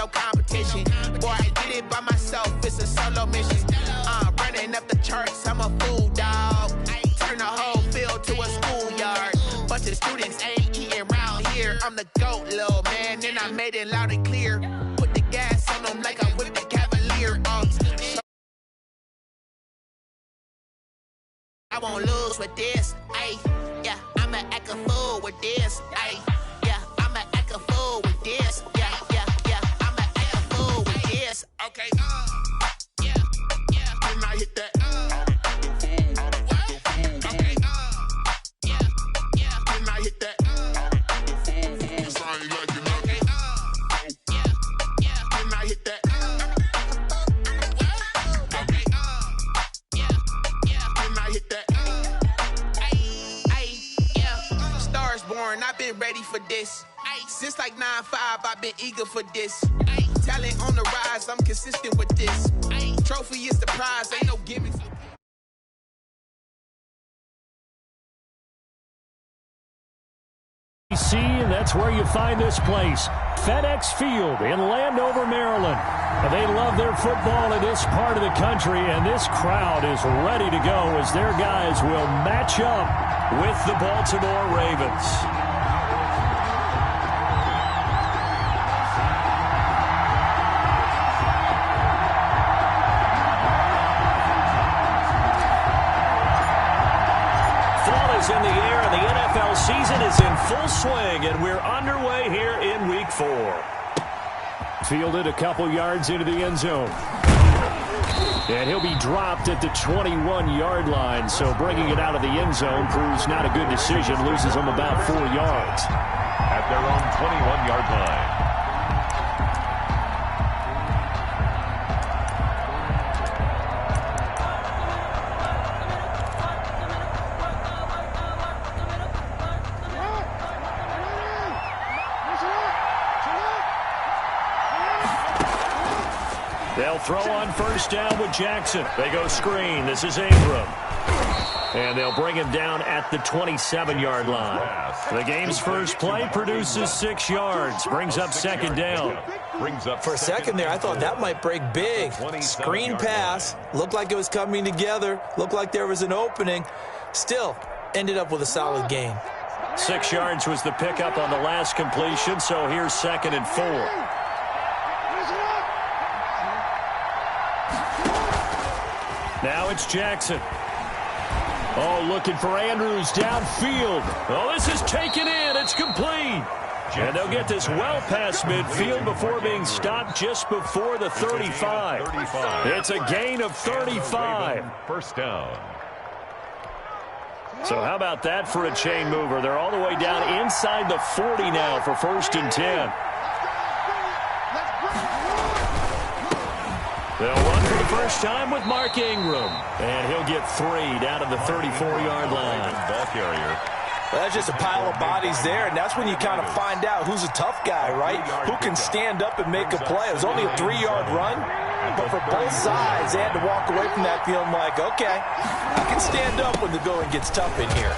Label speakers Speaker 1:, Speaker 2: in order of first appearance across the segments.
Speaker 1: no competition. Boy, I did it by myself, it's a solo mission. Running up the charts, I'm a fool, dog. Turn the whole field to a schoolyard. Bunch of students ain't eating round here. I'm the GOAT, little man, and I made it loud and clear. Put the gas on them like I'm with the Cavalier. I won't lose with this, ayy. Yeah, I'ma act a fool with this, ayy. Yeah, I'ma act a fool with this. Yeah, I'ma act a fool with this. Okay, yeah, when I hit that, okay, yeah, when I hit that, when I hit that. I've been ready for this. Since like 9-5, I've been eager for this. Talent on the rise, I'm consistent with this. Trophy is the prize, ain't no gimmicks.
Speaker 2: And that's where you find this place, FedEx Field in Landover, Maryland. They love their football in this part of the country, and this crowd is ready to go as their guys will match up with the Baltimore Ravens. In the air, and the NFL season is in full swing, and we're underway here in Week 4. Fielded a couple yards into the end zone. And he'll be dropped at the 21-yard line, so bringing it out of the end zone proves not a good decision, loses him about 4 yards.
Speaker 3: At their own 21-yard line.
Speaker 2: They'll throw on first down with Jackson. They go screen. This is Ingram. And they'll bring him down at the 27-yard line. The game's first play produces 6 yards. Brings up second down.
Speaker 4: For a second there, I thought that might break big. Screen pass. Looked like it was coming together. Looked like there was an opening. Still, ended up with a solid gain.
Speaker 2: 6 yards was the pickup on the last completion, so here's 2nd and 4. Now it's Jackson. Oh, looking for Andrews downfield. Oh, this is taken in. It's complete. And they'll get this well past midfield before being stopped just before the 35. It's a gain of 35.
Speaker 3: First down.
Speaker 2: So how about that for a chain mover? They're all the way down inside the 40 now for 1st and 10. They'll run for the first time with Mark Ingram. And he'll get 3 down to the 34-yard line.
Speaker 3: Ball carrier.
Speaker 4: Well, that's just a pile of bodies there, and that's when you kind of find out who's a tough guy, right? Who can stand up and make a play. It was only a 3-yard run, but for both sides, they had to walk away from that feeling like, okay, I can stand up when the going gets tough in here.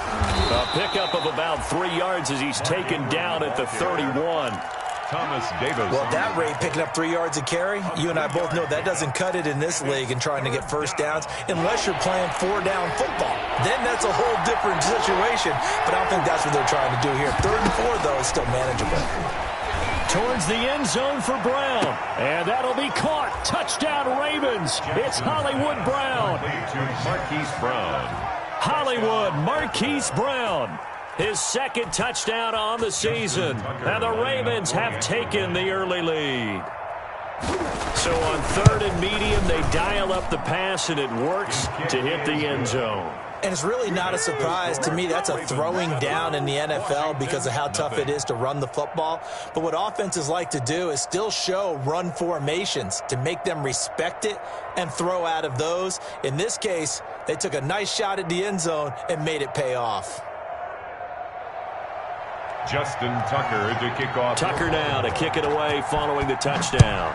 Speaker 2: A pickup of about 3 yards as he's taken down at the 31.
Speaker 3: Thomas Davis.
Speaker 4: Well, at that rate, picking up 3 yards a carry, you and I both know that doesn't cut it in this league and trying to get first downs unless you're playing 4-down football. Then that's a whole different situation, but I don't think that's what they're trying to do here. 3rd and 4, though, is still manageable.
Speaker 2: Towards the end zone for Brown, and that'll be caught. Touchdown, Ravens. It's Hollywood Brown.
Speaker 3: Marquise Brown.
Speaker 2: Hollywood Marquise Brown. His 2nd touchdown on the season. And the Ravens have taken the early lead. So on 3rd and medium, they dial up the pass, and it works to hit the end zone.
Speaker 4: And it's really not a surprise to me. That's a throwing down in the NFL because of how tough it is to run the football. But what offenses like to do is still show run formations to make them respect it and throw out of those. In this case, they took a nice shot at the end zone and made it pay off.
Speaker 3: Justin Tucker to kick off.
Speaker 2: Tucker now to kick it away following the touchdown.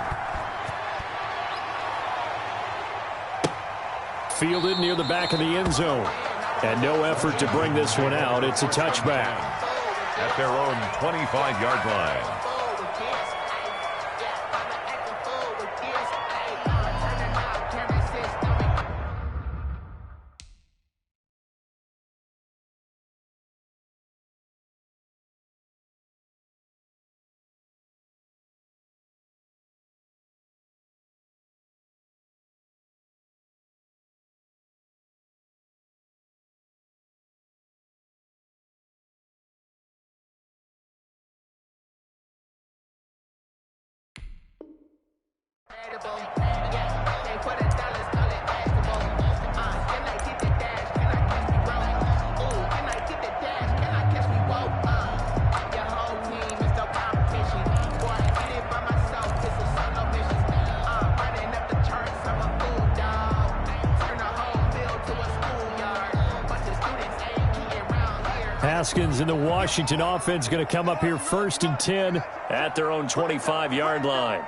Speaker 2: Fielded near the back of the end zone. And no effort to bring this one out. It's a touchback.
Speaker 3: At their own 25-yard line.
Speaker 2: Haskins and the Washington offense going to come up here 1st and 10 at their own 25-yard line.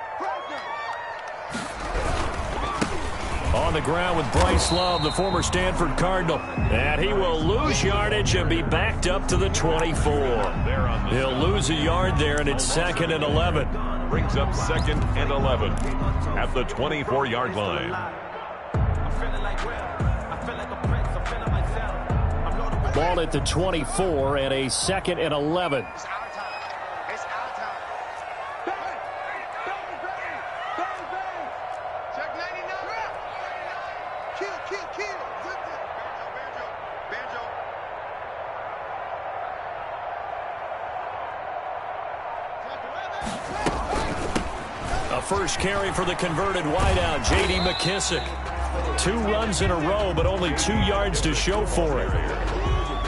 Speaker 2: On the ground with Bryce Love, the former Stanford Cardinal. And he will lose yardage and be backed up to the 24. He'll lose a yard there, and it's 2nd and 11.
Speaker 3: Brings up 2nd and 11 at the 24-yard line.
Speaker 2: Ball at the 24 and a 2nd and 11. A first carry for the converted wideout, J.D. McKissick. 2 runs in a row, but only 2 yards to show for it.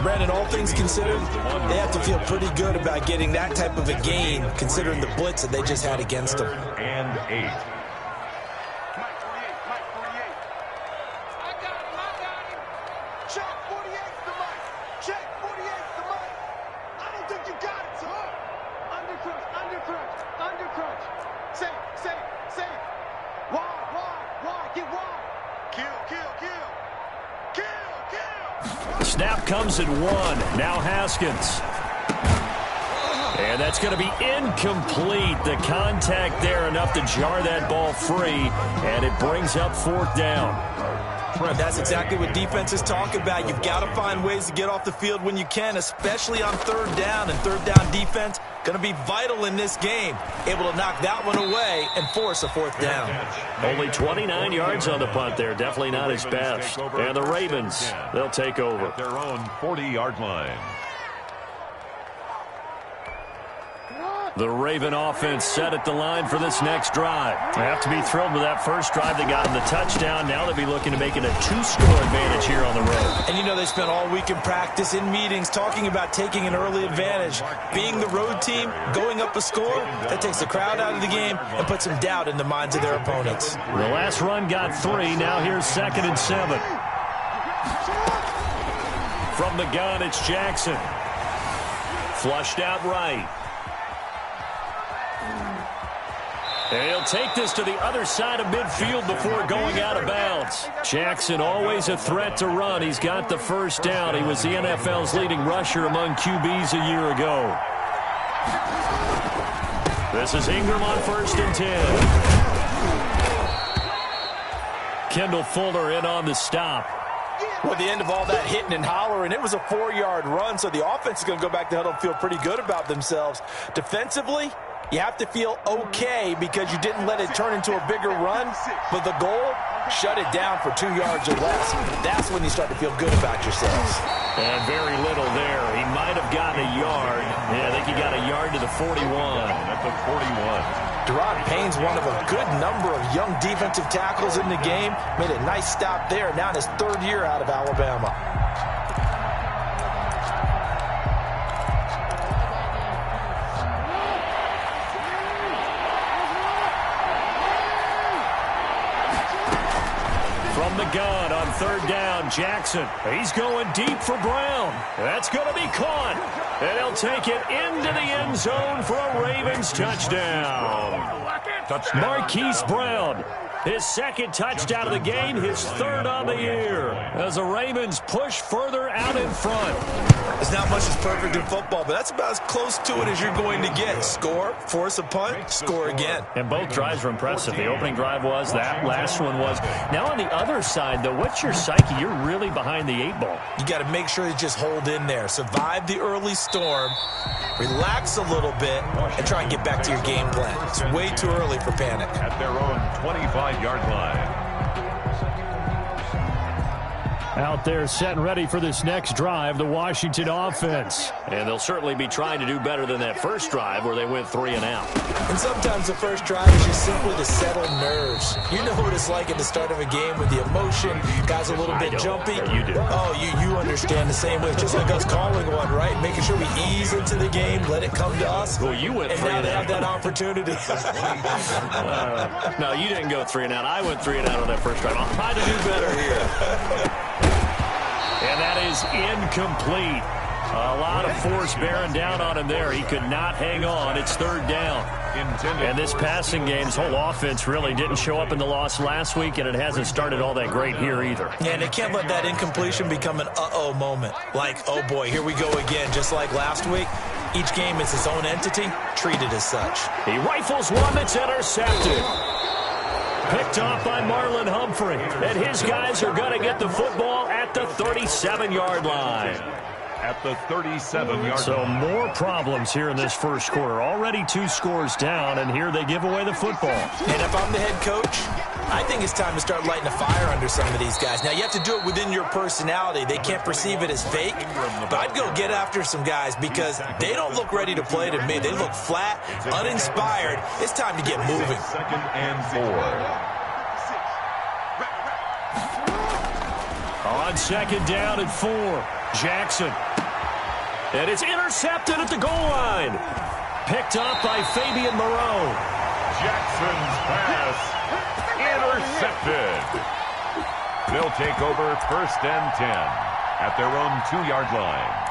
Speaker 4: Brandon, all things considered, they have to feel pretty good about getting that type of a gain, considering the blitz that they just had against them.
Speaker 3: And 8.
Speaker 5: Check 48's the mic. Check 48's the mic. I don't think you got it, sir. Under crunch. Safe. Wide. Get wide. Kill.
Speaker 2: Snap comes at 1. Now Haskins. And that's going to be incomplete. The contact there enough to jar that ball free, and it brings up 4th down.
Speaker 4: That's exactly what defenses talk about. You've got to find ways to get off the field when you can, especially on 3rd down. And 3rd down defense going to be vital in this game. Able to knock that one away and force a 4th down.
Speaker 2: Only 29 yards on the punt there. Definitely not his best. And the Ravens, they'll take over.
Speaker 3: At their own 40-yard line.
Speaker 2: The Raven offense set at the line for this next drive. They have to be thrilled with that first drive. They got them the touchdown. Now they'll be looking to make it a 2-score advantage here on the road.
Speaker 4: And you know they spent all week in practice, in meetings, talking about taking an early advantage. Being the road team, going up a score, that takes the crowd out of the game and puts some doubt in the minds of their opponents.
Speaker 2: The last run got 3. Now here's 2nd and 7. From the gun, it's Jackson. Flushed out right. And he'll take this to the other side of midfield before going out of bounds. Jackson always a threat to run. He's got the first down. He was the NFL's leading rusher among QBs a year ago. This is Ingram on 1st and 10. Kendall Fuller in on the stop.
Speaker 4: Well, at the end of all that hitting and hollering, it was a 4-yard run, so the offense is going to go back to huddle and feel pretty good about themselves. Defensively, you have to feel okay because you didn't let it turn into a bigger run, but the goal, shut it down for 2 yards or less. That's when you start to feel good about yourselves.
Speaker 2: And very little there. He might have gotten a yard. Yeah, I think he got a yard to the 41.
Speaker 3: At the 41.
Speaker 4: Deron Payne's one of a good number of young defensive tackles in the game. Made a nice stop there, now in his 3rd year out of Alabama.
Speaker 2: From the gun on 3rd down, Jackson. He's going deep for Brown. That's going to be caught. And he'll take it into the end zone for a Ravens touchdown. Marquise Brown, his 2nd touchdown of the game, his 3rd on the year, as the Ravens push further out in front.
Speaker 4: There's not much that's perfect in football, but that's about as close to it as you're going to get. Score, force a punt, score again.
Speaker 2: And both drives were impressive. The opening drive was, that last one was. Now on the other side, though, what's your psyche? You're really behind the 8 ball.
Speaker 4: You got to make sure you just hold in there. Survive the early storm, relax a little bit, and try and get back to your game plan. It's way too early for panic.
Speaker 3: At their own 25-yard line.
Speaker 2: Out there set and ready for this next drive, the Washington offense.
Speaker 6: And they'll certainly be trying to do better than that first drive where they went 3 and out.
Speaker 4: And sometimes the first drive is just simply to settle nerves. You know what it's like at the start of a game with the emotion, guys a little bit jumpy.
Speaker 6: Yeah, you do.
Speaker 4: Oh, you understand the same way. Just like us calling one, right? Making sure we ease into the game, let it come to us.
Speaker 6: Well, you went 3
Speaker 4: and now
Speaker 6: and
Speaker 4: they
Speaker 6: out.
Speaker 4: have that opportunity.
Speaker 6: No, you didn't go 3 and out. I went 3 and out on that first drive. I'll try to do better here.
Speaker 2: And that is incomplete. A lot of force bearing down on him there. He could not hang on. It's 3rd down. And this passing game's whole offense really didn't show up in the loss last week, and it hasn't started all that great here either.
Speaker 4: Yeah, and they can't let that incompletion become an uh-oh moment. Like, oh boy, here we go again, just like last week. Each game is its own entity, treated as such.
Speaker 2: He rifles one that's intercepted. Picked off by Marlon Humphrey. And his guys are going to get the football at the 37-yard line.
Speaker 3: At the 37-yard line.
Speaker 2: So more problems here in this first quarter. Already 2 scores down, and here they give away the football.
Speaker 4: And if I'm the head coach, I think it's time to start lighting a fire under some of these guys. Now, you have to do it within your personality. They can't perceive it as fake, but I'd go get after some guys because they don't look ready to play to me. They look flat, uninspired. It's time to get moving.
Speaker 3: 2nd and 4.
Speaker 2: On 2nd down and 4, Jackson. And it's intercepted at the goal line. Picked up by Fabian Moreau.
Speaker 3: Jackson's pass intercepted. They'll take over 1st and 10 at their own 2-yard line.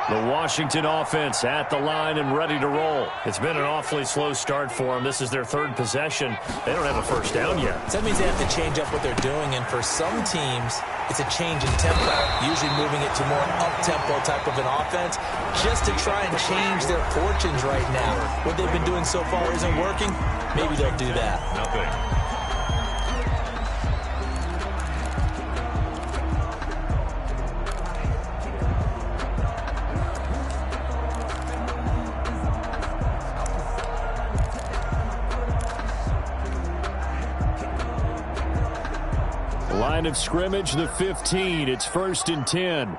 Speaker 2: The Washington offense at the line and ready to roll. It's been an awfully slow start for them. This is their 3rd possession. They don't have a first down yet.
Speaker 4: So that means they have to change up what they're doing, and for some teams, it's a change in tempo, usually moving it to more up-tempo type of an offense, just to try and change their fortunes right now. What they've been doing so far isn't working. Maybe they'll do that.
Speaker 3: Nothing.
Speaker 2: Line of scrimmage, the 15. It's 1st and 10.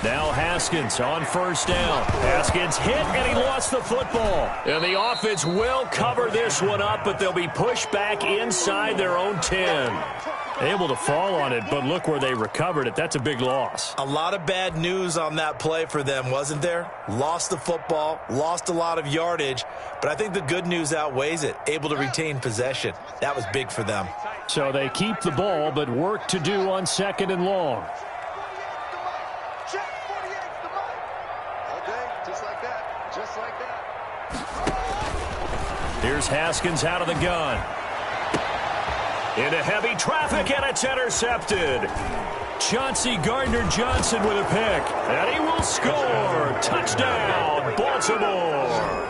Speaker 2: Now Haskins on 1st down. Haskins hit, and he lost the football. And the offense will cover this one up, but they'll be pushed back inside their own 10. Able to fall on it, but look where they recovered it. That's a big loss.
Speaker 4: A lot of bad news on that play for them, wasn't there? Lost the football, lost a lot of yardage, but I think the good news outweighs it. Able to retain possession. That was big for them.
Speaker 2: So they keep the ball, but work to do on 2nd and long.
Speaker 5: Check 48, the mic. Okay, just like that. Just like that.
Speaker 2: Here's Haskins out of the gun. Into heavy traffic, and it's intercepted. Chauncey Gardner-Johnson with a pick, and he will score. Touchdown, Baltimore.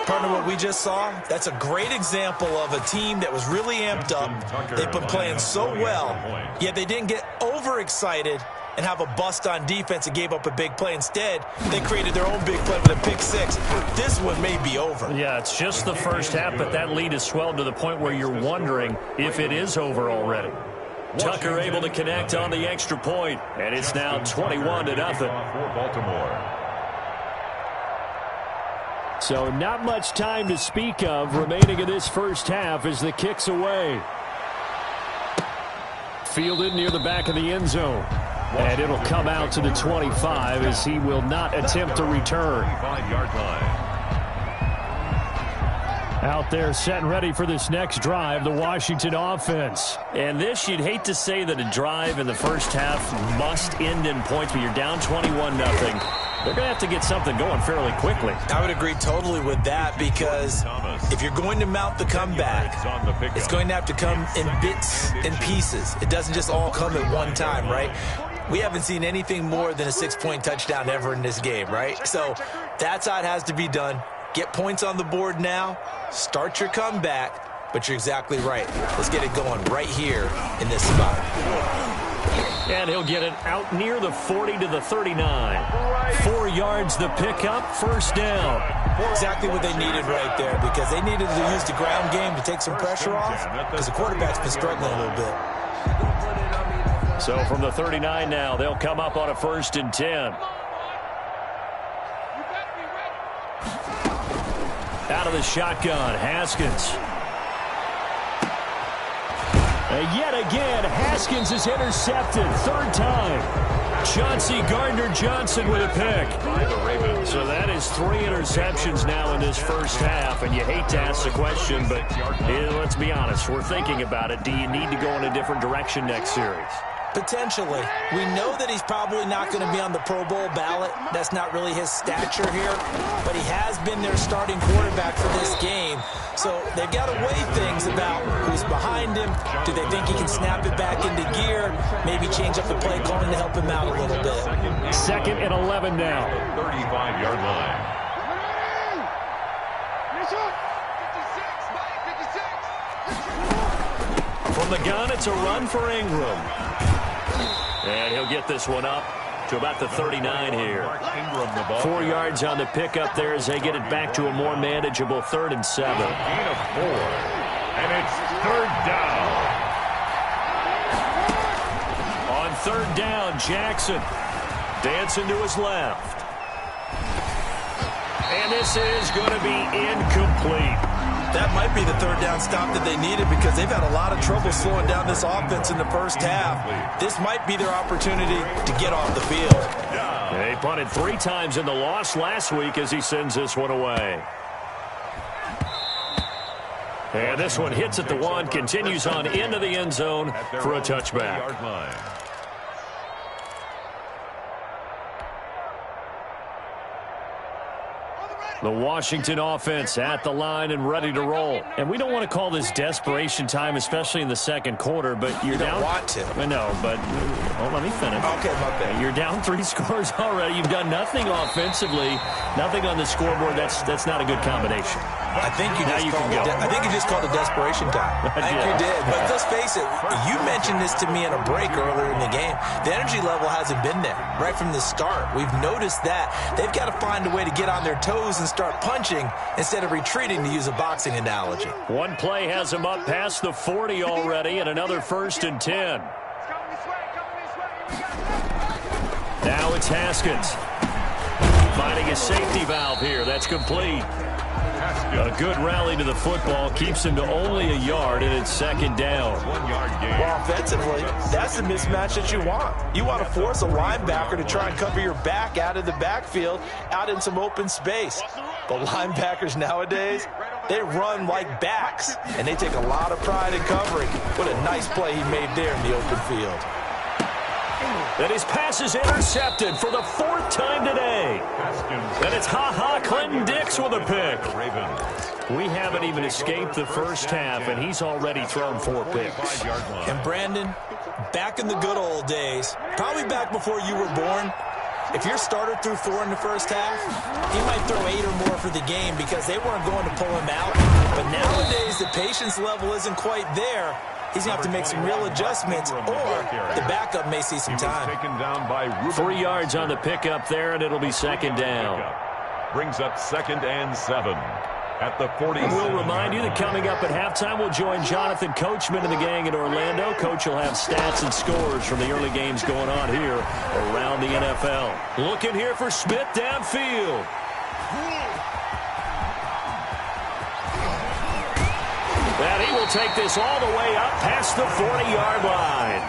Speaker 4: Partner, what we just saw, that's a great example of a team that was really amped up. They've been playing so well, yet they didn't get overexcited and have a bust on defense and gave up a big play. Instead, they created their own big play with a pick 6. This one may be over.
Speaker 2: Yeah, it's just the first half, but that lead has swelled to the point where you're wondering if it is over already. Tucker able to connect on the extra point, and it's now 21-0.
Speaker 3: For Baltimore.
Speaker 2: So not much time to speak of remaining in this first half as the kick's away. Fielded near the back of the end zone. And it'll come out to the 25 as he will not attempt to return.
Speaker 3: 25-yard line.
Speaker 2: Out there set and ready for this next drive, the Washington offense.
Speaker 6: And this, you'd hate to say that a drive in the first half must end in points, but you're down 21-0. They're going to have to get something going fairly quickly.
Speaker 4: I would agree totally with that because if you're going to mount the comeback, it's going to have to come in bits and pieces. It doesn't just all come at one time, right? We haven't seen anything more than a 6-point touchdown ever in this game, right? So that's how it has to be done. Get points on the board now. Start your comeback. But you're exactly right. Let's get it going right here in this spot.
Speaker 6: And he'll get it out near the 40 to the 39. 4 yards the pickup, first down.
Speaker 4: Exactly what they needed right there, because they needed to use the ground game to take some pressure off, because the quarterback's been struggling a little bit.
Speaker 6: So from the 39 now, they'll come up on a 1st and 10. Out of the shotgun, Haskins. And yet again, Haskins is intercepted. 3rd time. Chauncey Gardner-Johnson with a pick. So that is 3 interceptions now in this first half. And you hate to ask the question, but let's be honest. We're thinking about it. Do you need to go in a different direction next series?
Speaker 4: Potentially. We know that he's probably not going to be on the Pro Bowl ballot. That's not really his stature here. But he has been their starting quarterback for this game. So they've got to weigh things about who's behind him. Do they think he can snap it back into gear? Maybe change up the play calling to help him out a little bit.
Speaker 2: 2nd and 11 now.
Speaker 3: 35-yard line.
Speaker 6: From the gun, it's a run for Ingram. And he'll get this one up to about the 39 here. 4 yards on the pickup there as they get it back to a more manageable 3rd and 7.
Speaker 3: Gain of 4. And it's 3rd down.
Speaker 6: On 3rd down, Jackson dancing to his left. And this is going to be incomplete.
Speaker 4: That might be the 3rd down stop that they needed, because they've had a lot of trouble slowing down this offense in the first half. This might be their opportunity to get off the field.
Speaker 6: They punted 3 times in the loss last week as he sends this one away. And this one hits at the 1, continues on into the end zone for a touchback. The Washington offense at the line and ready to roll. And we don't want to call this desperation time, especially in the 2nd quarter, but you're down.
Speaker 4: You don't want to.
Speaker 6: I know, but let me finish.
Speaker 4: Okay, my bad.
Speaker 6: You're down 3 scores already. You've done nothing offensively, nothing on the scoreboard. That's not a good combination.
Speaker 4: I think you just called it desperation time. I think you did. But let's face it, you mentioned this to me in a break earlier in the game. The energy level hasn't been there right from the start. We've noticed that. They've got to find a way to get on their toes and start punching instead of retreating, to use a boxing analogy.
Speaker 6: One play has them up past the 40 already, and another 1st and 10. Now it's Haskins. Finding a safety valve here. That's complete. A good rally to the football keeps him to only a yard, and it's 2nd down.
Speaker 3: 1 yard gain.
Speaker 4: Well, offensively, that's the mismatch that you want. You want to force a linebacker to try and cover your back out of the backfield, out in some open space. But linebackers nowadays, they run like backs, and they take a lot of pride in covering. What a nice play he made there in the open field.
Speaker 6: And his pass is intercepted for the 4th time today. And it's Clinton Dix with a pick. We haven't even escaped the first half, and he's already thrown 4 picks.
Speaker 4: And Brandon, back in the good old days, probably back before you were born, if your starter threw 4 in the first half, he might throw 8 or more for the game because they weren't going to pull him out. But nowadays, the patience level isn't quite there. He's going to have to make some real adjustments, or the backup may see some time.
Speaker 6: 3 yards on the pickup there, and it'll be 2nd down.
Speaker 3: Brings up 2nd and 7 at the 40.
Speaker 6: We'll remind you that coming up at halftime, we'll join Jonathan Coachman and the gang in Orlando. Coach will have stats and scores from the early games going on here around the NFL. Looking here for Smith downfield. And he will take this all the way up past the 40-yard line.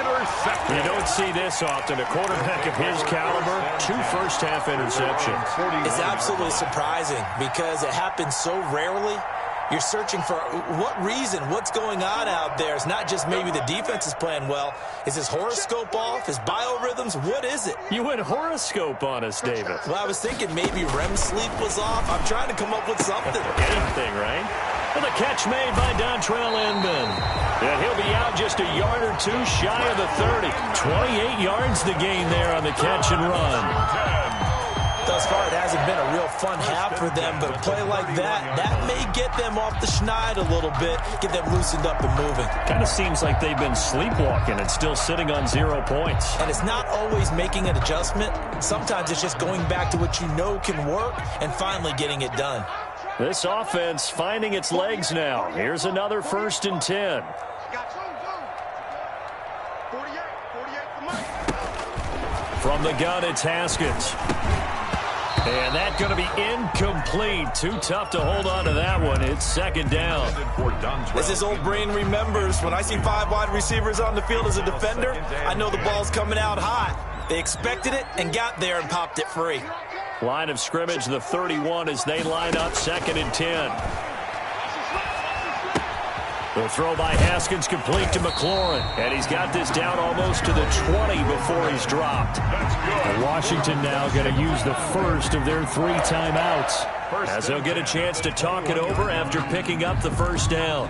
Speaker 3: Intercepted.
Speaker 6: You don't see this often. A quarterback of his caliber, 2 first-half interceptions.
Speaker 4: It's absolutely surprising because it happens so rarely. You're searching for what reason, what's going on out there. It's not just maybe the defense is playing well. Is his horoscope off? His biorhythms? What is it?
Speaker 6: You went horoscope on us, David.
Speaker 4: Well, I was thinking maybe REM sleep was off. I'm trying to come up with something.
Speaker 6: Anything, right? And the catch made by Dontrell Inman. And he'll be out just a yard or 2 shy of the 30. 28 yards the gain there on the catch and run.
Speaker 4: thus far, it hasn't been a real fun half for them, but a play like that may get them off the schneid a little bit, get them loosened up and moving.
Speaker 6: Kind of seems like they've been sleepwalking and still sitting on 0 points.
Speaker 4: And it's not always making an adjustment. Sometimes it's just going back to what you know can work and finally getting it done.
Speaker 6: This offense finding its legs now. Here's another 1st and 10. From the gun, it's Haskins. And that's going to be incomplete. Too tough to hold on to that one. It's 2nd down.
Speaker 4: As his old brain remembers, when I see 5 wide receivers on the field as a defender, I know the ball's coming out hot. They expected it and got there and popped it free.
Speaker 6: Line of scrimmage, the 31 as they line up 2nd and 10. The throw by Haskins complete to McLaurin. And he's got this down almost to the 20 before he's dropped. And Washington now going to use the first of their 3 timeouts, as they'll get a chance to talk it over after picking up the 1st down.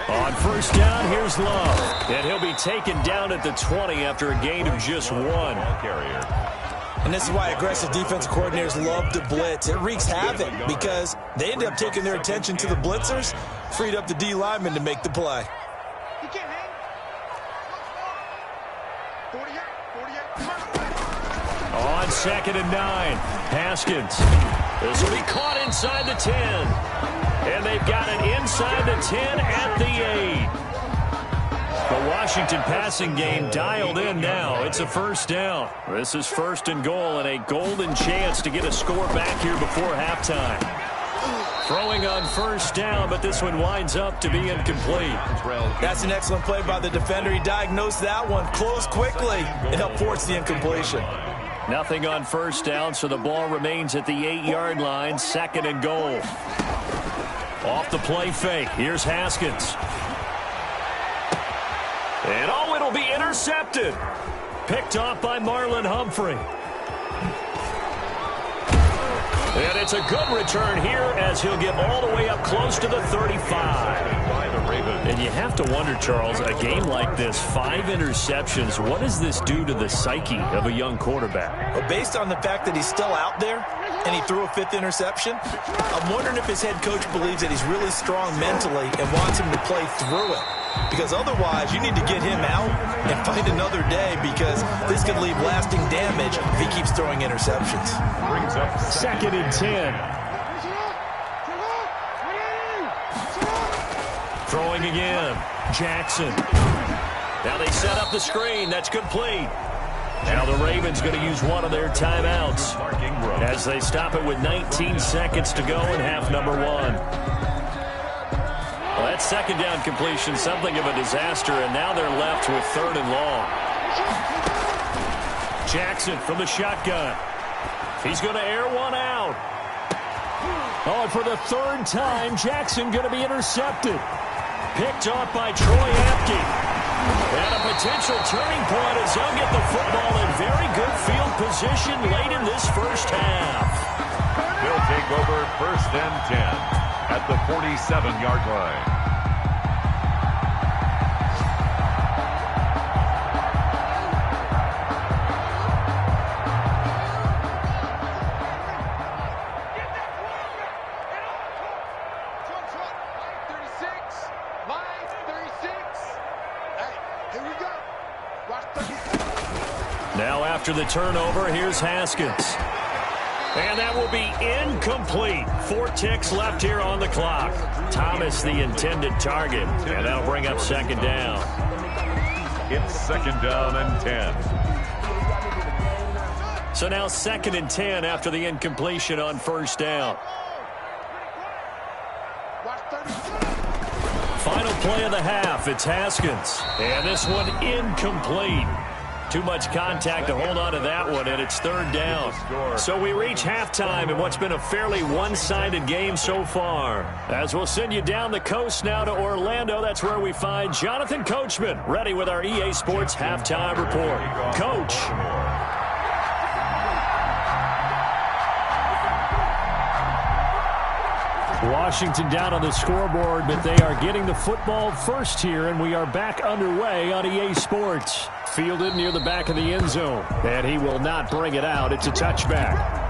Speaker 6: On 1st down, here's Love. And he'll be taken down at the 20 after a gain of just 1.
Speaker 4: And this is why aggressive defensive coordinators love to blitz. It wreaks havoc because they end up taking their attention to the blitzers, freed up the D lineman to make the play.
Speaker 6: On 2nd and 9, Haskins. This will be caught inside the 10. And they've got it inside the 10 at the 8. The Washington passing game dialed in now. It's a 1st down. This is 1st and goal and a golden chance to get a score back here before halftime. Throwing on 1st down, but this one winds up to be incomplete.
Speaker 4: That's an excellent play by the defender. He diagnosed that one, closed quickly, and helped force the incompletion.
Speaker 6: Nothing on 1st down, so the ball remains at the 8-yard line, 2nd and goal. Off the play fake, here's Haskins. And it'll be intercepted. Picked off by Marlon Humphrey. And it's a good return here as he'll get all the way up close to the 35. And you have to wonder, Charles, a game like this, 5 interceptions, what does this do to the psyche of a young quarterback?
Speaker 4: But based on the fact that he's still out there and he threw a 5th interception, I'm wondering if his head coach believes that he's really strong mentally and wants him to play through it. Because otherwise, you need to get him out and find another day, because this could leave lasting damage if he keeps throwing interceptions.
Speaker 3: Brings up
Speaker 6: 2nd and 10. Throwing again. Jackson. Now they set up the screen. That's complete. Now the Ravens going to use one of their timeouts as they stop it with 19 seconds to go in half number 1. Well, that 2nd down completion, something of a disaster, and now they're left with 3rd and long. Jackson from the shotgun. He's going to air one out. Oh, and for the 3rd time, Jackson going to be intercepted. Picked off by Troy Apke. And a potential turning point as he'll get the football in very good field position late in this 1st half.
Speaker 3: They'll take over 1st and 10 at the 47-yard line.
Speaker 6: Now after the turnover, here's Haskins. And that will be incomplete. 4 ticks left here on the clock. Thomas the intended target. And that'll bring up 2nd down.
Speaker 3: It's 2nd down and 10.
Speaker 6: So now 2nd and 10 after the incompletion on 1st down. Final play of the half. It's Haskins. And this one incomplete. Too much contact to hold on to that one, and it's third down. So we reach halftime in what's been a fairly one-sided game so far. As we'll send you down the coast now to Orlando, that's where we find Jonathan Coachman, ready with our EA Sports Halftime Report. Coach. Washington down on the scoreboard, but they are getting the football first here, and we are back underway on EA Sports. Fielded near the back of the end zone, and he will not bring it out. It's a touchback.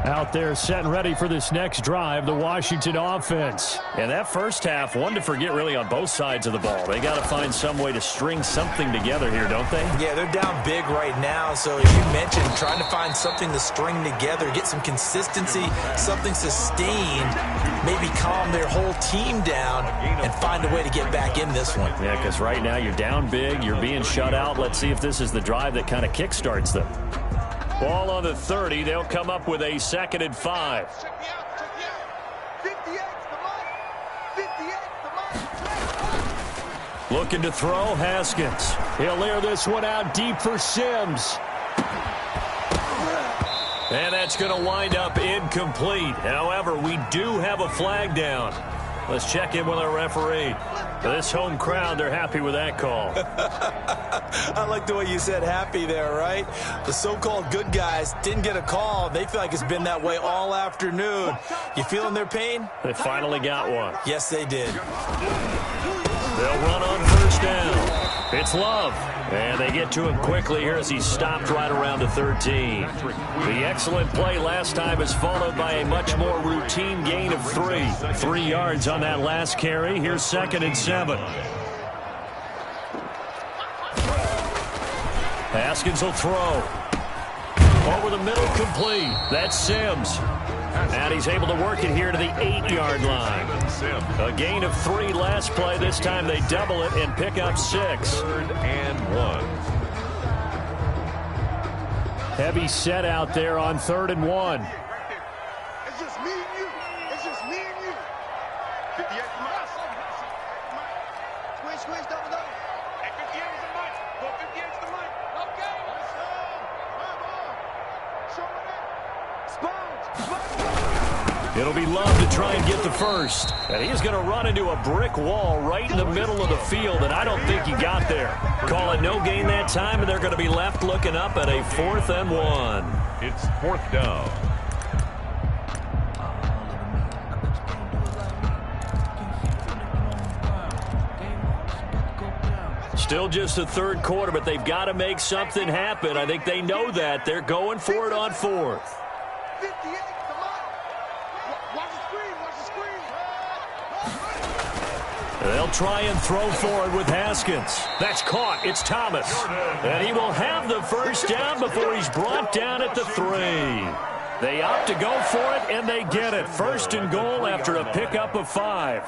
Speaker 6: Out there set and ready for this next drive, the Washington offense. And that first half, one to forget really on both sides of the ball. They got to find some way to string something together here, don't they?
Speaker 4: Yeah, they're down big right now. So as you mentioned, trying to find something to string together, get some consistency, something sustained, maybe calm their whole team down and find a way to get back in this one.
Speaker 6: Yeah, because right now you're down big, you're being shut out. Let's see if this is the drive that kind of kickstarts them. Ball on the 30. They'll come up with a 2nd and 5. Looking to throw, Haskins. He'll air this one out deep for Sims. And that's going to wind up incomplete. However, we do have a flag down. Let's check in with our referee. This home crowd, they're happy with that call.
Speaker 4: I like the way you said happy there, right? The so-called good guys didn't get a call. They feel like it's been that way all afternoon. You feeling their pain?
Speaker 6: They finally got one.
Speaker 4: Yes, they did.
Speaker 6: They'll run on first down. It's Love. And they get to him quickly here as he's stopped right around the 13. The excellent play last time is followed by a much more routine gain of 3. 3 yards on that last carry. Here's 2nd and 7. Haskins will throw. Over the middle, complete. That's Sims. And he's able to work it here to the 8-yard line. A gain of 3 last play. This time they double it and pick up 6.
Speaker 3: 3rd and 1.
Speaker 6: Heavy set out there on 3rd and 1.
Speaker 5: It's just me and you. It's just me and you. 58 from us. Squish, double. Hey, 58 is the mic. Well, 58 is the mic. Okay. Let's go. Come on. Show me that. Sponge.
Speaker 6: It'll be Love to try and get the first. And he's going to run into a brick wall right in the middle of the field, and I don't think he got there. Call it no gain that time, and they're going to be left looking up at a 4th and 1.
Speaker 3: It's 4th down.
Speaker 6: Still just the 3rd quarter, but they've got to make something happen. I think they know that. They're going for it on 4th.
Speaker 5: 58.
Speaker 6: They'll try and throw forward with Haskins. That's caught. It's Thomas. And he will have the first down before he's brought down at the 3. They opt to go for it, and they get it. 1st and goal after a pickup of 5.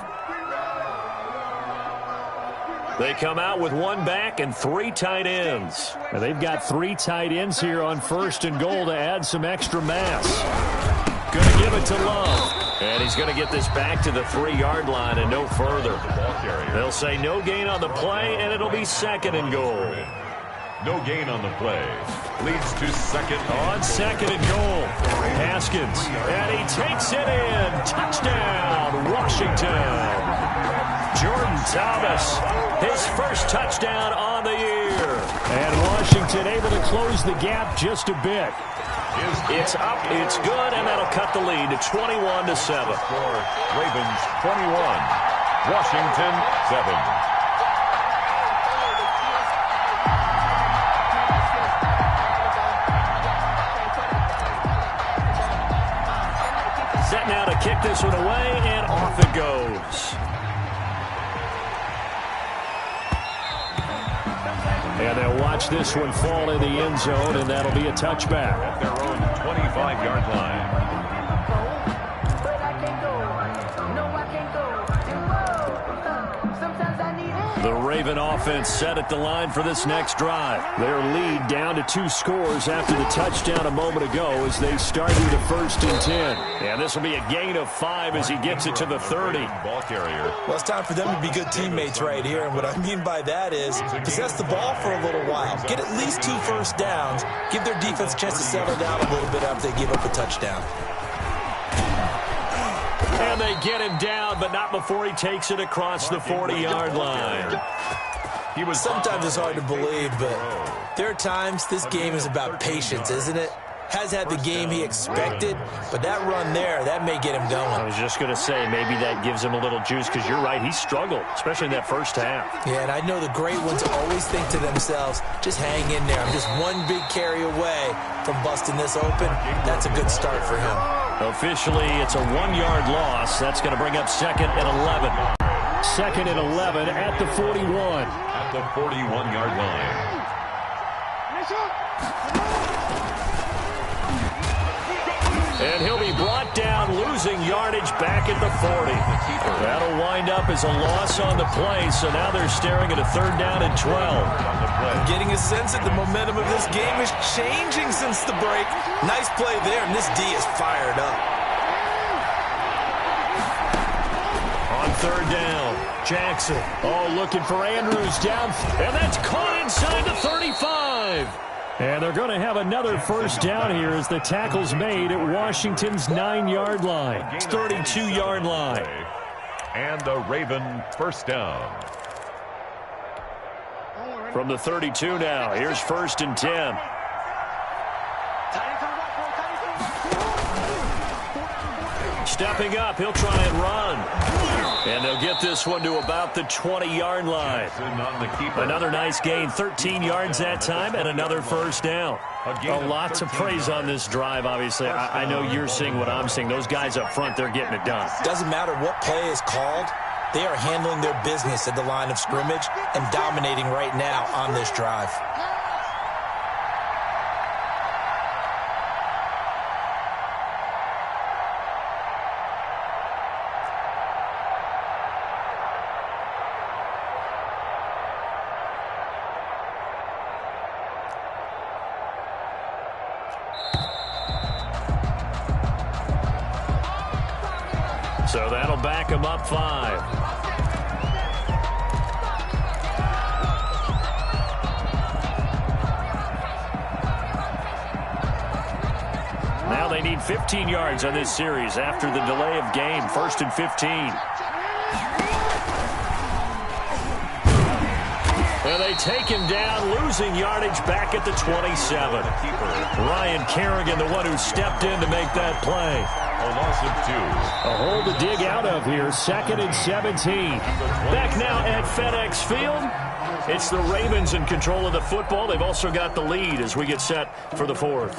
Speaker 6: They come out with 1 back and 3 tight ends. And they've got 3 tight ends here on 1st and goal to add some extra mass. Going to give it to Love. And he's going to get this back to the 3-yard line and no further. They'll say no gain on the play, and it'll be 2nd and goal.
Speaker 3: No gain on the play. Leads to 2nd.
Speaker 6: On 2nd and goal. Haskins. And he takes it in. Touchdown, Washington. Jordan Thomas. His first touchdown on the year. And Washington able to close the gap just a bit. It's up, it's good, and that'll cut the lead to 21-7.
Speaker 3: Ravens 21, Washington 7.
Speaker 6: Set now to kick this one away, and off it goes. And they'll watch this one fall in the end zone, and that'll be a touchback.
Speaker 3: At their own 25-yard line.
Speaker 6: The Ravens
Speaker 2: Raven offense set at the line for this next drive. Their lead down to 2 scores after the touchdown a moment ago as they started the 1st and 10. And this will be a gain of 5 as he gets it to the 30.
Speaker 3: Ball carrier.
Speaker 4: Well, it's time for them to be good teammates right here. And what I mean by that is possess the ball for a little while. Get at least 2 first downs. Give their defense a chance to settle down a little bit after they give up a touchdown.
Speaker 2: And they get him down, but not before he takes it across the 40-yard line.
Speaker 4: Sometimes it's hard to believe, but there are times this game is about patience, isn't it? Has had the game he expected, but that run there, that may get him going.
Speaker 2: I was just going to say, maybe that gives him a little juice, because you're right, he struggled, especially in that first half.
Speaker 4: Yeah, and I know the great ones always think to themselves, just hang in there. I'm just one big carry away from busting this open. That's a good start for him.
Speaker 2: Officially, it's a 1-yard loss. That's going to bring up 2nd and 11. 2nd and 11 at the 41.
Speaker 3: At the 41-yard line.
Speaker 2: And he'll be brought down, losing yardage back at the 40. That'll wind up as a loss on the play, so now they're staring at a 3rd down and 12.
Speaker 4: I'm getting a sense that the momentum of this game is changing since the break. Nice play there, and this D is fired up.
Speaker 2: On 3rd down, Jackson. Oh, looking for Andrews down, and that's caught inside the 35. And they're going to have another 1st down here as the tackle's made at Washington's 9-yard line. 32-yard line.
Speaker 3: And the Raven 1st down.
Speaker 2: From the 32 now, here's 1st and 10. Stepping up, he'll try and run. And they'll get this one to about the 20-yard line. Another nice gain, 13 yards that time, and another 1st down. Lots of praise on this drive, obviously. I know you're seeing what I'm seeing. Those guys up front, they're getting it done.
Speaker 4: Doesn't matter what play is called. They are handling their business at the line of scrimmage and dominating right now on this drive.
Speaker 2: So that'll back him up 5. Now they need 15 yards on this series after the delay of game. 1st and 15. And they take him down, losing yardage back at the 27. Ryan Kerrigan, the one who stepped in to make that play.
Speaker 3: A loss of 2.
Speaker 2: A hole to dig out of here. 2nd and 17. Back now at FedEx Field. It's the Ravens in control of the football. They've also got the lead as we get set for the 4th.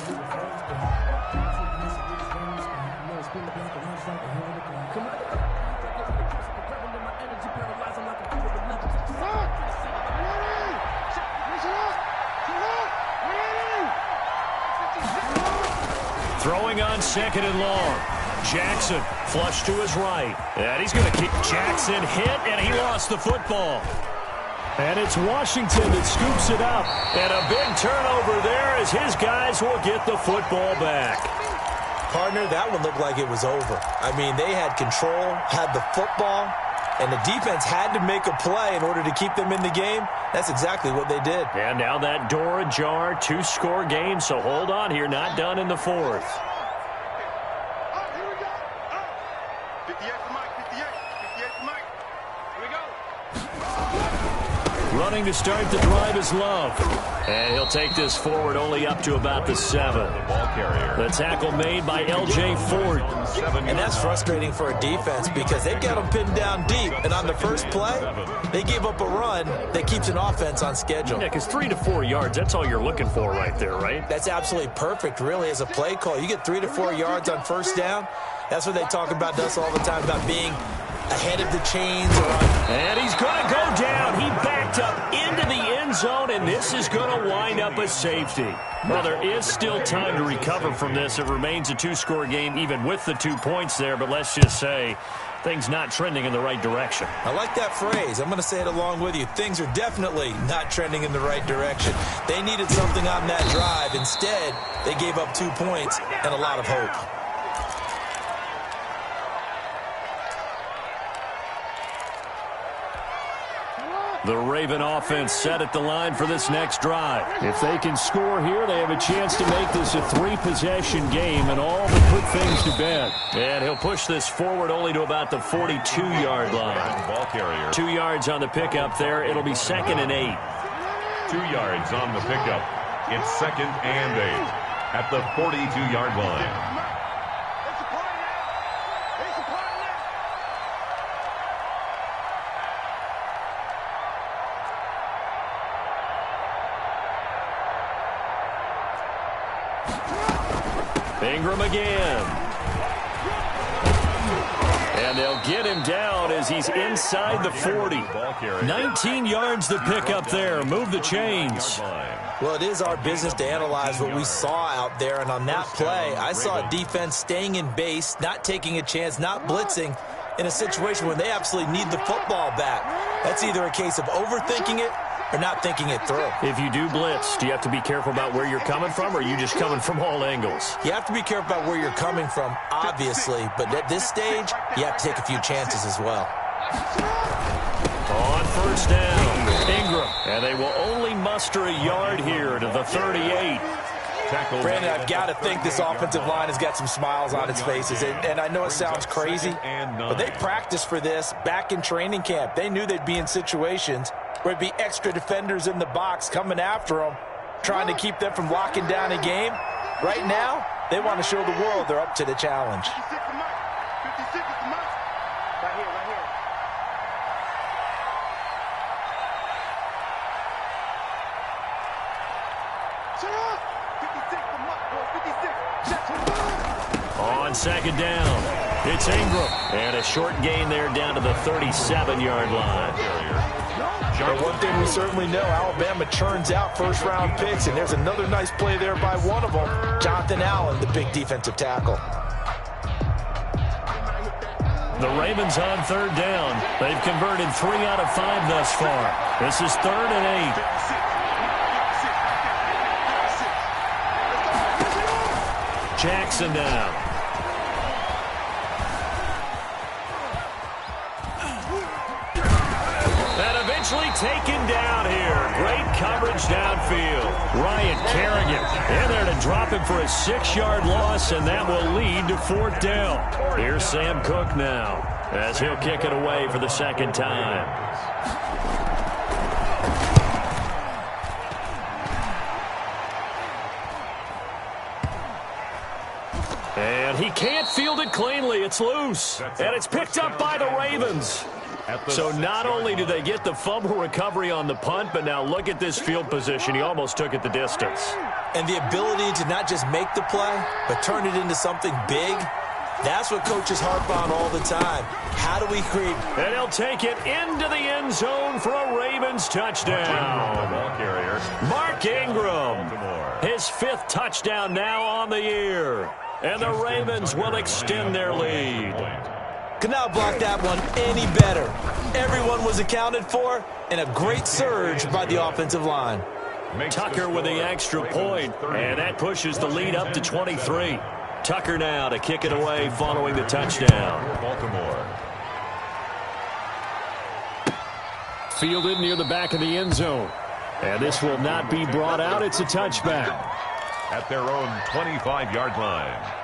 Speaker 2: Throwing on 2nd and long. Jackson flush to his right. And he's going to keep Jackson hit, and he lost the football. And it's Washington that scoops it up. And a big turnover there as his guys will get the football back.
Speaker 4: Partner, that one looked like it was over. I mean, they had control, had the football, and the defense had to make a play in order to keep them in the game. That's exactly what they did.
Speaker 2: And now that door ajar, 2-score game, so hold on here, not done in the 4th. Running to start the drive is Love. And he'll take this forward only up to about the 7.
Speaker 3: Ball carrier.
Speaker 2: The tackle made by L.J. Ford.
Speaker 4: And that's frustrating for a defense because they've got them pinned down deep. And on the first play, they gave up a run that keeps an offense on schedule.
Speaker 2: Yeah, because 3 to 4 yards, that's all you're looking for right there, right?
Speaker 4: That's absolutely perfect, really, as a play call. You get 3 to 4 yards on 1st down. That's what they talk about us all the time, about being ahead of the chains.
Speaker 2: And he's going to go down. He backed up into the end
Speaker 6: end zone, and this is going to wind up a safety. Well, there is still time to recover from this. It remains a two-score game even with the 2 points there, but let's just say things not trending in the right direction.
Speaker 4: I like that phrase. I'm going to say it along with you. Things are definitely not trending in the right direction. They needed something on that drive. Instead, they gave up 2 points and a lot of hope.
Speaker 6: The Raven offense set at the line for this next drive.
Speaker 2: If they can score here, they have a chance to make this a 3-possession game and all but put things to bed.
Speaker 6: And he'll push this forward only to about the 42-yard line.
Speaker 3: Ball carrier.
Speaker 6: 2 yards on the pickup there. It'll be 2nd and 8.
Speaker 3: 2 yards on the pickup. It's 2nd and 8 at the 42-yard line.
Speaker 6: Ingram again. And they'll get him down as he's inside the 40. 19 yards to pick up there. Move the chains.
Speaker 4: Well, it is our business to analyze what we saw out there. And on that play, I saw a defense staying in base, not taking a chance, not blitzing in a situation where they absolutely need the football back. That's either a case of overthinking it or not thinking it through.
Speaker 6: If you do blitz, do you have to be careful about where you're coming from, or are you just coming from all angles?
Speaker 4: You have to be careful about where you're coming from, obviously, but at this stage, you have to take a few chances as well.
Speaker 6: On first down, Ingram, and they will only muster a yard here to the 38.
Speaker 4: Brandon, I've got to think this offensive line has got some smiles on its faces. And I know it sounds crazy, but they practiced for this back in training camp. They knew they'd be in situations where there'd be extra defenders in the box coming after them, trying to keep them from locking down a game. Right now, they want to show the world they're up to the challenge.
Speaker 5: 56 is the mark. Right here, right here. Shut up! 56 the mark, boys. 56. Shut up.
Speaker 6: On second down, it's Ingram. And a short gain there down to the 37-yard line.
Speaker 4: But one thing we certainly know, Alabama churns out first-round picks, and there's another nice play there by one of them, Jonathan Allen, the big defensive tackle.
Speaker 6: The Ravens on third down. They've converted 3 out of 5 thus far. This is 3rd and 8. Jackson down. Eventually taken down here. Great coverage downfield. Ryan Kerrigan in there to drop him for a 6-yard loss, and that will lead to 4th down. Here's Sam Cook now as he'll kick it away for the second time. And he can't field it cleanly. It's loose. And it's picked up by the Ravens. So not only do they get the fumble recovery on the punt, but now look at this field position. He almost took it the distance.
Speaker 4: And the ability to not just make the play, but turn it into something big, that's what coaches harp on all the time. How do we create...
Speaker 6: And he'll take it into the end zone for a Ravens touchdown. Mark Ingram, his 5th touchdown now on the year. And the Ravens will extend their lead.
Speaker 4: Could not block that one any better. Everyone was accounted for, and a great surge by the offensive line.
Speaker 6: Tucker with the extra point, and that pushes the lead up to 23. Tucker now to kick it away following the touchdown.
Speaker 3: Baltimore.
Speaker 2: Fielded near the back of the end zone. And this will not be brought out. It's a touchback.
Speaker 3: At their own 25-yard line.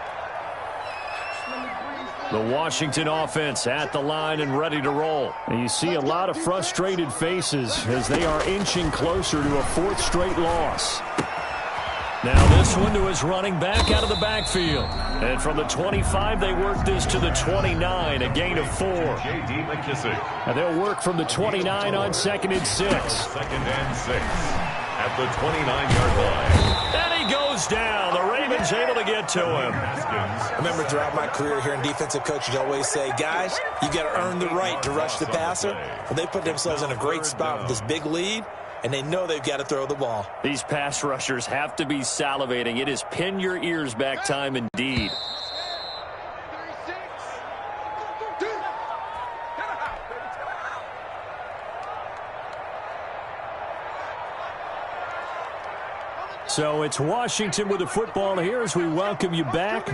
Speaker 2: The Washington offense at the line and ready to roll. And you see a lot of frustrated faces as they are inching closer to a 4th straight loss.
Speaker 6: Now this one to his running back out of the backfield. And from the 25, they work this to the 29, a gain of 4.
Speaker 3: J.D. McKissick.
Speaker 2: And they'll work from the 29 on 2nd and 6.
Speaker 3: 2nd and 6 at the 29-yard line.
Speaker 6: And he goes down. The Ravens able to get to him.
Speaker 4: I remember throughout my career hearing defensive coaches always say, guys, you got to earn the right to rush the passer. Well, they put themselves in a great spot with this big lead. and they know they've got to throw the ball.
Speaker 6: These pass rushers have to be salivating. It is pin your ears back time indeed. So it's Washington with the football here as we welcome you back.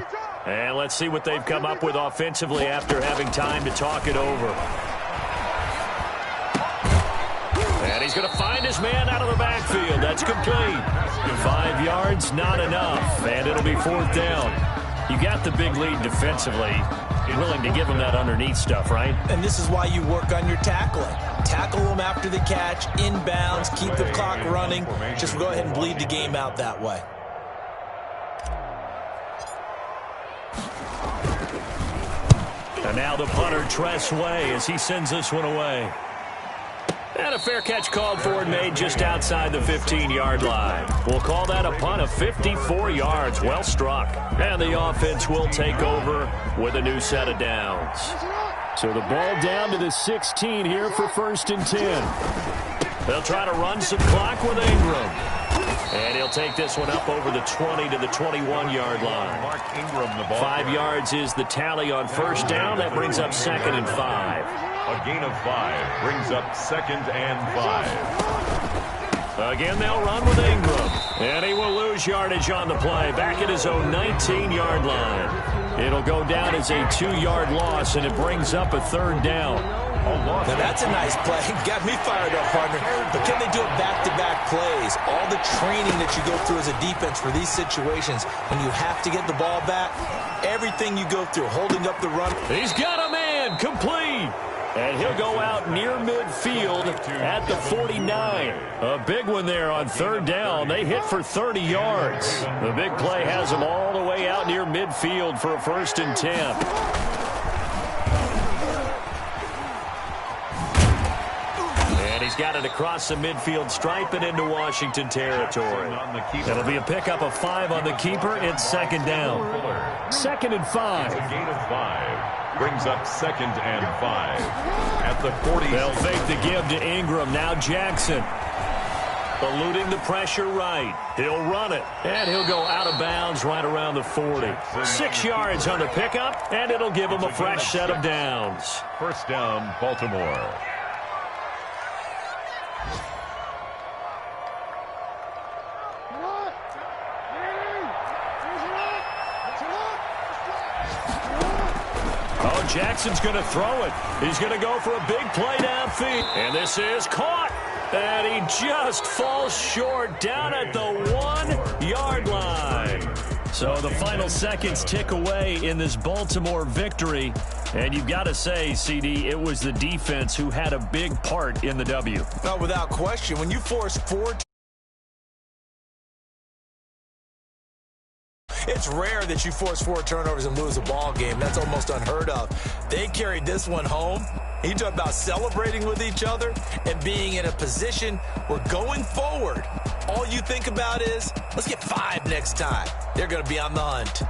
Speaker 6: And let's see what they've come up with offensively after having time to talk it over. And he's going to find his man out of the backfield. That's complete. 5 yards, not enough. And it'll be 4th down. You got the big lead defensively. You're willing to give him that underneath stuff, right?
Speaker 4: And this is why you work on your tackling. Tackle them after the catch, inbounds, keep the clock running. Just go ahead and bleed the game out that way.
Speaker 6: And now the punter, Tress Way, as he sends this one away. And a fair catch called for and made just outside the 15-yard line. We'll call that a punt of 54 yards. Well struck. And the offense will take over with a new set of downs. So the ball down to the 16 here for 1st and 10. They'll try to run some clock with Ingram. And he'll take this one up over the 20 to the 21-yard line.
Speaker 3: Mark Ingram, the ball.
Speaker 6: 5 yards is the tally on 1st down. That brings up 2nd and 5.
Speaker 3: A gain of 5 brings up 2nd and 5.
Speaker 6: Again, they'll run with Ingram. And he will lose yardage on the play. Back at his own 19-yard line. It'll go down as a 2-yard loss, and it brings up a 3rd down.
Speaker 4: Now that's a nice play. Got me fired up, partner. But can they do it back-to-back plays? All the training that you go through as a defense for these situations, when you have to get the ball back, everything you go through, holding up the run.
Speaker 6: He's got a man, complete. And he'll go out near midfield at the 49. A big one there on 3rd down. They hit for 30 yards. The big play has them all the way out near midfield for a 1st and 10. And he's got it across the midfield stripe and into Washington territory. It'll be a pickup of 5 on the keeper. It's 2nd down. 2nd and 5.
Speaker 3: A gain of 5. Brings up 2nd and 5 at the 40.
Speaker 6: They'll fake the give to Ingram. Now Jackson eluding the pressure right. He'll run it, and he'll go out of bounds right around the 40. 6 yards on the pickup, and it'll give him a fresh set of downs.
Speaker 3: 1st down, Baltimore.
Speaker 6: Jackson's going to throw it. He's going to go for a big play downfield. And this is caught. And he just falls short down at the 1-yard line. So the final seconds tick away in this Baltimore victory. And you've got to say, CD, it was the defense who had a big part in the W.
Speaker 4: No, without question. When you force 4... It's rare that you force 4 turnovers and lose a ball game. That's almost unheard of. They carried this one home. You talk about celebrating with each other and being in a position where going forward, all you think about is, let's get 5 next time. They're going to be on the hunt.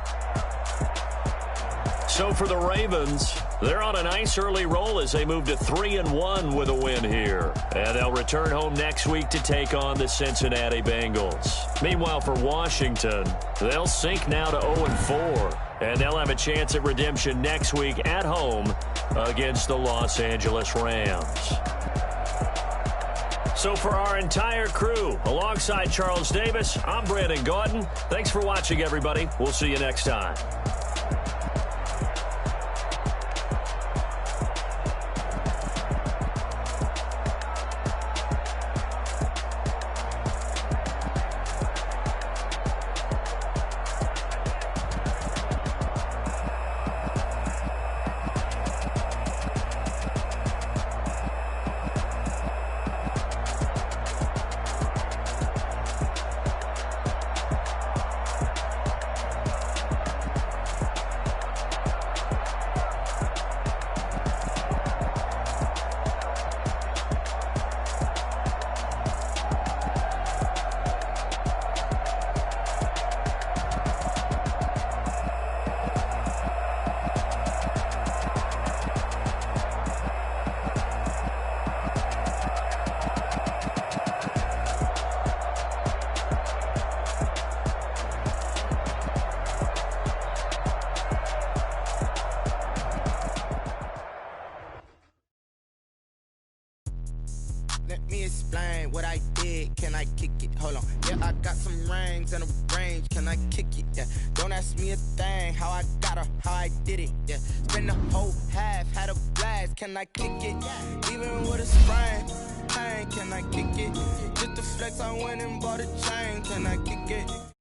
Speaker 6: So for the Ravens, they're on a nice early roll as they move to 3-1 with a win here. And they'll return home next week to take on the Cincinnati Bengals. Meanwhile, for Washington, they'll sink now to 0-4. And they'll have a chance at redemption next week at home against the Los Angeles Rams. So for our entire crew, alongside Charles Davis, I'm Brandon Gaudin. Thanks for watching, everybody. We'll see you next time.
Speaker 1: head, can I kick it? Hold on, yeah, I got some rings and a range, can I kick it? Yeah, don't ask me a thing, how I got her, how I did it. Yeah, spend the whole half, had a blast, can I kick it? Even with a sprain, pain, can I kick it? Just the flex, I went and bought a chain, can I kick it?